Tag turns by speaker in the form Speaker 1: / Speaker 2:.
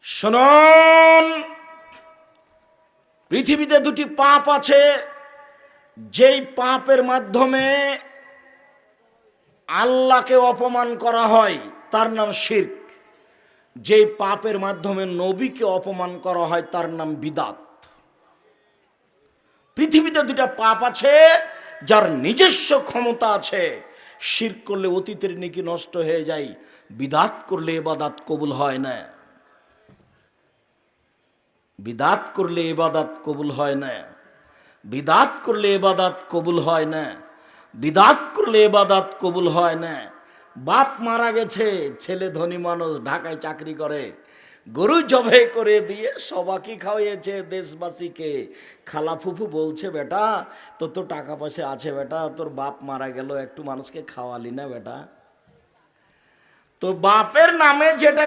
Speaker 1: শুনুন, পৃথিবীতে দুটি পাপ আছে, যেই পাপের মাধ্যমে আল্লাহকে অপমান করা হয় তার নাম শিরক। যেই পাপের মাধ্যমে নবীকে অপমান করা হয় তার নাম বিদাত। পৃথিবীতে দুটা পাপ আছে যার নিজস্ব ক্ষমতা আছে। শিরক করলে অতীতের নেকি নষ্ট হয়ে যায়, বিদাত করলে ইবাদত কবুল হয় না। বিদাত করলে ইবাদত কবুল হয় না। বিদাত করলে ইবাদত কবুল হয় না। বিদাত করলে ইবাদত কবুল হয় না। বাপ মারা গেছে, ছেলে ধনী মানুষ, ঢাকায় চাকরি করে, গরু জবাই করে দিয়ে সবাইকে খাওয়াইয়েছে দেশবাসীকে। খালা ফুফু বলছে, বেটা তোর তো টাকা পয়সা আছে, বেটা তোর বাপ মারা গেল, একটু মানুষকে খাওয়ালি না বেটা। তো বাপের নামে যেটা